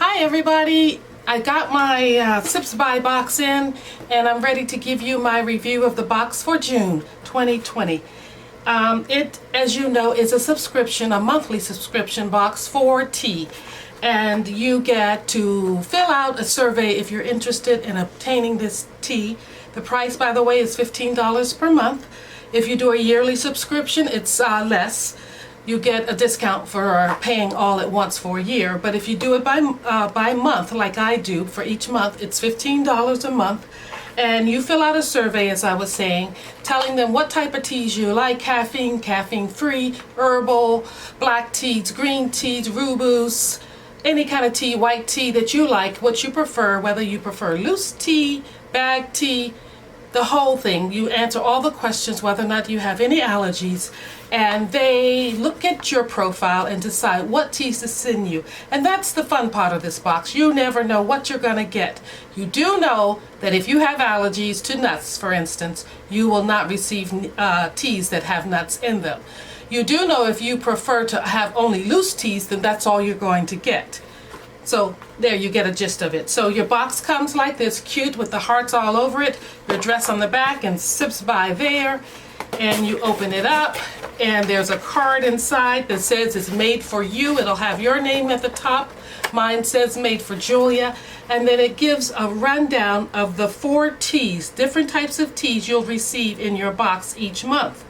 Hi everybody, I got my Sips by box in and I'm ready to give you my review of the box for June 2020. It, as you know, is a subscription, a monthly subscription box for tea, and you get to fill out a survey if you're interested in obtaining this tea. The price, by the way, is $15 per month. If you do a yearly subscription, it's less. You get a discount for paying all at once for a year. But if you do it by month, like I do, for each month, it's $15 a month. And you fill out a survey, as I was saying, telling them what type of teas you like: caffeine, caffeine-free, herbal, black teas, green teas, rooibos, any kind of tea, white tea that you like, what you prefer, whether you prefer loose tea, bag tea, the whole thing. You answer all the questions, whether or not you have any allergies, and they look at your profile and decide what teas to send you. And that's the fun part of this box. You never know what you're going to get. You do know that if you have allergies to nuts, for instance, you will not receive teas that have nuts in them. You do know if you prefer to have only loose teas, then that's all you're going to get. So there, you get a gist of it. So your box comes like this, cute, with the hearts all over it, your address on the back, and Sips by there. And you open it up, and there's a card inside that says it's made for you. It'll have your name at the top. Mine says made for Julia. And then it gives a rundown of the 4 teas, different types of teas you'll receive in your box each month.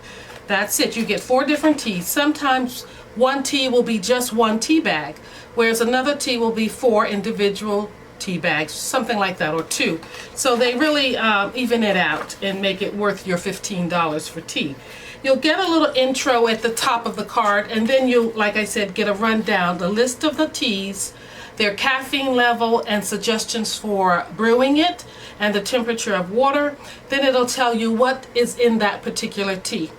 That's it. You get 4 different teas. Sometimes one tea will be just one tea bag, whereas another tea will be 4 individual tea bags, something like that, or 2. So they really even it out and make it worth your $15 for tea. You'll get a little intro at the top of the card, and then you'll, like I said, get a rundown, the list of the teas, their caffeine level, and suggestions for brewing it, and the temperature of water. Then it'll tell you what is in that particular tea.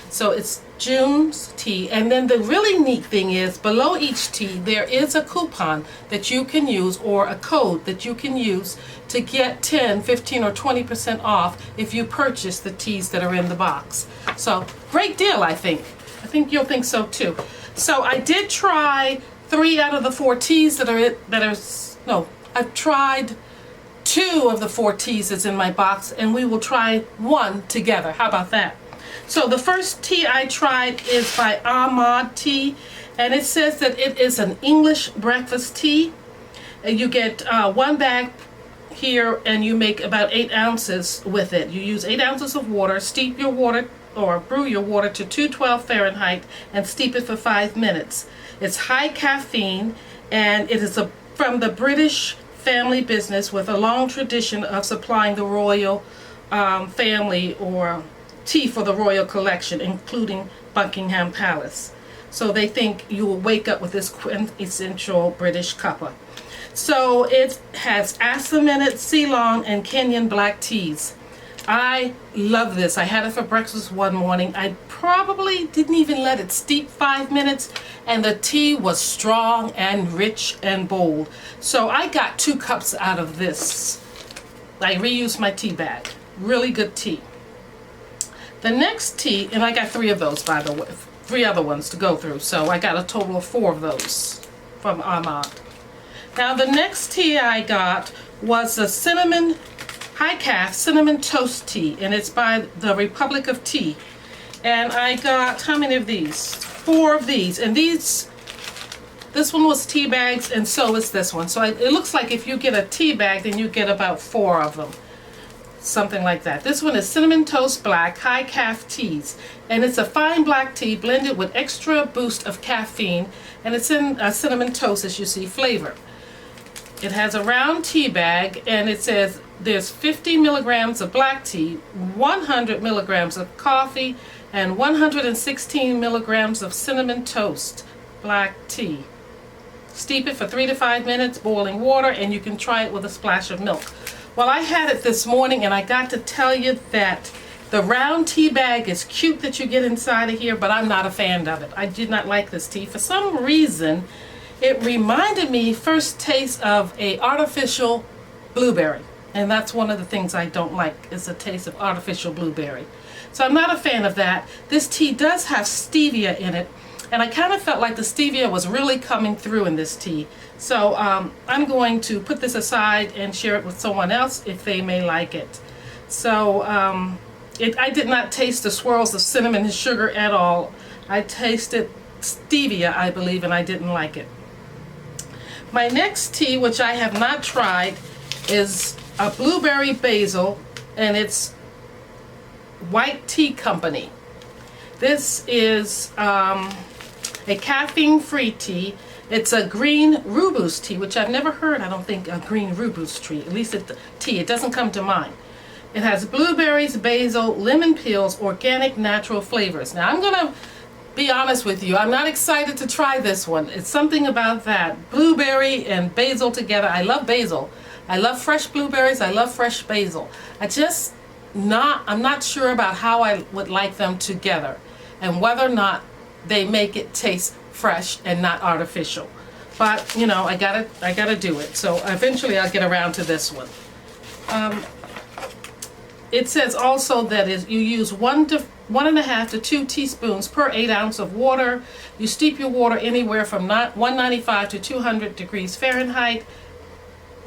So it's June's tea. And then the really neat thing is, below each tea there is a coupon that you can use, or a code that you can use to get 10, 15, or 20% off if you purchase the teas that are in the box. So great deal, I think. I think you'll think so too. So I did try 3 out of the 4 teas I've tried 2 of the 4 teas that's in my box, and we will try 1 together. How about that? So the first tea I tried is by Ahmad Tea, and it says that it is an English breakfast tea. And you get 1 bag here, and you make about 8 ounces with it. You use 8 ounces of water, steep your water or brew your water to 212 Fahrenheit, and steep it for 5 minutes. It's high caffeine, and it is from the British family business with a long tradition of supplying the royal family or tea for the royal collection, including Buckingham Palace. So they think you will wake up with this quintessential British cuppa. So it has Assam in it, Ceylon, and Kenyan black teas. I love this. I had it for breakfast one morning. I probably didn't even let it steep 5 minutes, and the tea was strong and rich and bold. So I got 2 cups out of this. I reused my tea bag. Really good tea. The next tea, and I got 3 of those, by the way, 3 other ones to go through, so I got a total of 4 of those from Ahmad. Now the next tea I got was the cinnamon, high calf cinnamon toast tea, and it's by the Republic of Tea. And I got, how many of these? 4 of these, and this one was tea bags, and so is this one. So it looks like if you get a tea bag, then you get about 4 of them. Something like that. This one is Cinnamon Toast Black High Calf Teas, and it's a fine black tea blended with extra boost of caffeine, and it's in a cinnamon toast, as you see, flavor. It has a round tea bag, and it says there's 50 milligrams of black tea, 100 milligrams of coffee, and 116 milligrams of cinnamon toast black tea. Steep it for 3 to 5 minutes, boiling water, and you can try it with a splash of milk. Well, I had it this morning, and I got to tell you that the round tea bag is cute that you get inside of here, but I'm not a fan of it. I did not like this tea. For some reason, it reminded me first taste of a artificial blueberry, and that's one of the things I don't like, is the taste of artificial blueberry. So I'm not a fan of that. This tea does have stevia in it, And I kind of felt like the stevia was really coming through in this tea. So I'm going to put this aside and share it with someone else if they may like it. So I did not taste the swirls of cinnamon and sugar at all. I tasted stevia, I believe, and I didn't like it. My next tea, which I have not tried, is a blueberry basil, and it's White Tea Company. This is a caffeine-free tea. It's a green rooibos tea, which I've never heard, I don't think, a green rooibos tea. At least tea, it doesn't come to mind. It has blueberries, basil, lemon peels, organic natural flavors. Now I'm gonna be honest with you, I'm not excited to try this one. It's something about that blueberry and basil together. I love basil. I love fresh blueberries. I love fresh basil. I'm not sure about how I would like them together and whether or not they make it taste fresh and not artificial. But you know, I gotta do it. So eventually I'll get around to this one. It says also that you use 1.5 to 2 teaspoons per 8 ounces of water. You steep your water anywhere from 195 to 200 degrees Fahrenheit.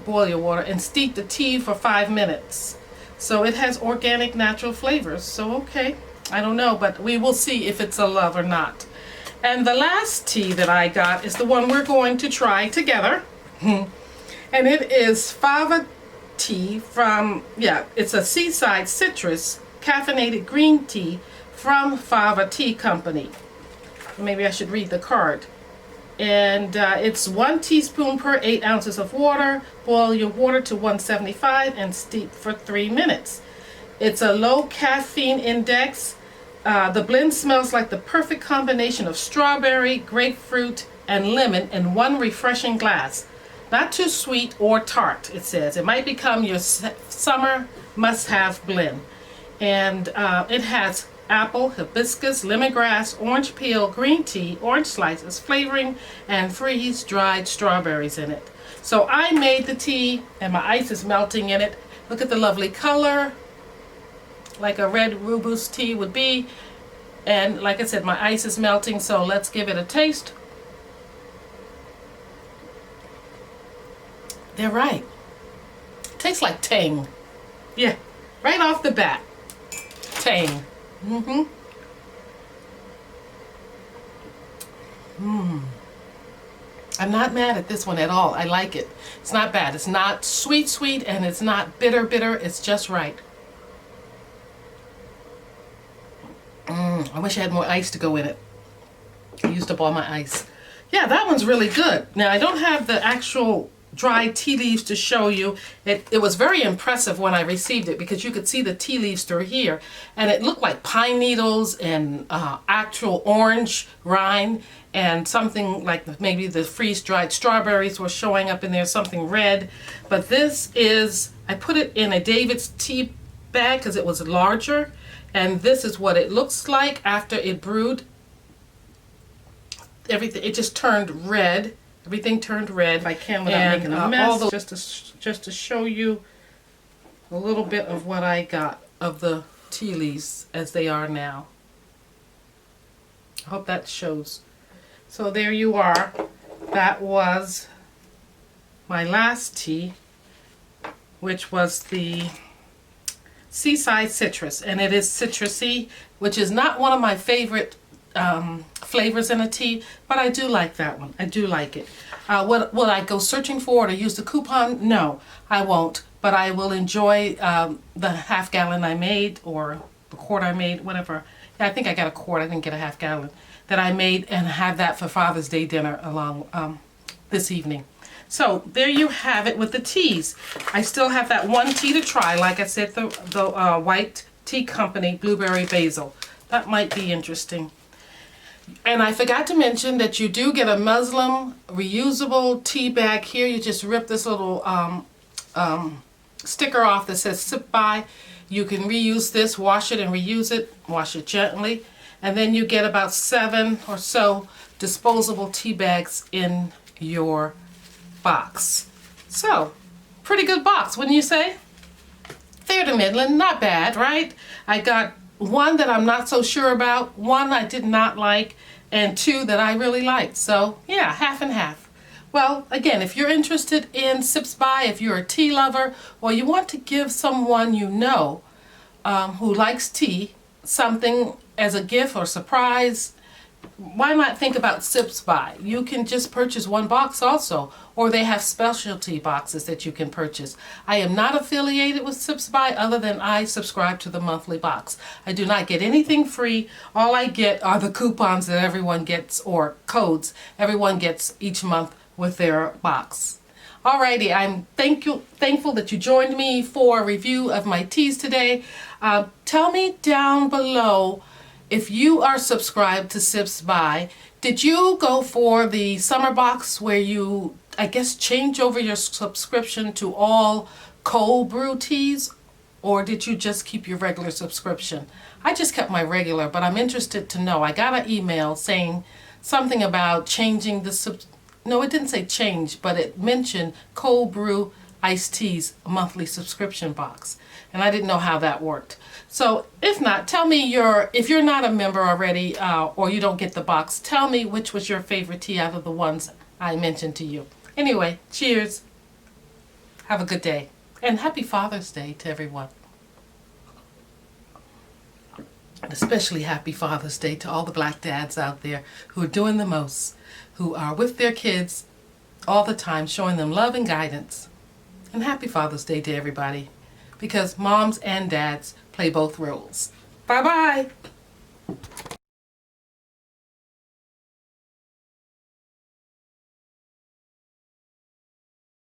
Boil your water and steep the tea for 5 minutes. So it has organic natural flavors. So okay, I don't know, but we will see if it's a love or not. And the last tea that I got is the one we're going to try together. And it is fava tea from, it's a Seaside Citrus caffeinated green tea from Fava Tea Company. Maybe I should read the card. And it's 1 teaspoon per 8 ounces of water. Boil your water to 175 and steep for 3 minutes. It's a low caffeine index. The blend smells like the perfect combination of strawberry, grapefruit, and lemon in one refreshing glass. Not too sweet or tart, it says. It might become your summer must-have blend. And it has apple, hibiscus, lemongrass, orange peel, green tea, orange slices, flavoring, and freeze-dried strawberries in it. So I made the tea, and my ice is melting in it. Look at the lovely color, like a red rooibos tea would be. And like I said, my ice is melting, so let's give it a taste. They're right. Tastes like Tang. Yeah, right off the bat. Tang. I'm not mad at this one at all. I like it. It's not bad. It's not sweet, and it's not bitter. It's just right. I wish I had more ice to go in it. I used up all my ice. Yeah, that one's really good. Now, I don't have the actual dried tea leaves to show you. It was very impressive when I received it because you could see the tea leaves through here, and it looked like pine needles and actual orange rind and something like maybe the freeze-dried strawberries were showing up in there, something red. But this is, I put it in a David's tea bag because it was larger, and this is what it looks like after it brewed. Everything, it just turned red. Everything turned red. I can without making a mess. Just to show you a little bit of what I got of the tea leaves as they are now. I hope that shows. So there you are. That was my last tea, which was the Seaside Citrus, and it is citrusy, which is not one of my favorite flavors in a tea, but I do like that one. I do like it. Will I go searching for it or use the coupon? No, I won't, but I will enjoy the half gallon I made, or the quart I made, whatever. Yeah, I think I got a quart, I didn't get a half gallon, that I made, and have that for Father's Day dinner along this evening. So there you have it with the teas. I still have that one tea to try. Like I said, the White Tea Company Blueberry Basil. That might be interesting. And I forgot to mention that you do get a Muslim reusable tea bag here. You just rip this little sticker off that says sip by. You can reuse this, wash it and reuse it, wash it gently. And then you get about 7 or so disposable tea bags in your box. So, pretty good box, wouldn't you say? Fair to middling, not bad, right? I got one that I'm not so sure about, one I did not like, and 2 that I really liked. So yeah, half and half. Well, again, if you're interested in Sips By, if you're a tea lover, or you want to give someone you know who likes tea something as a gift or surprise, why not think about Sips By? You can just purchase 1 box also, or they have specialty boxes that you can purchase. I am not affiliated with Sips By other than I subscribe to the monthly box. I do not get anything free. All I get are the coupons that everyone gets, or codes everyone gets each month with their box. Alrighty, I'm thankful that you joined me for a review of my teas today. Tell me down below if you are subscribed to Sips By. Did you go for the summer box where you, I guess, change over your subscription to all cold brew teas? Or did you just keep your regular subscription? I just kept my regular, but I'm interested to know. I got an email saying something about changing the no, it didn't say change, but it mentioned cold brew iced teas monthly subscription box. And I didn't know how that worked. So if not, tell me if you're not a member already or you don't get the box, tell me which was your favorite tea out of the ones I mentioned to you. Anyway, cheers. Have a good day. And happy Father's Day to everyone. And especially happy Father's Day to all the black dads out there who are doing the most, who are with their kids all the time, showing them love and guidance. And happy Father's Day to everybody, because moms and dads play both roles. Bye-bye.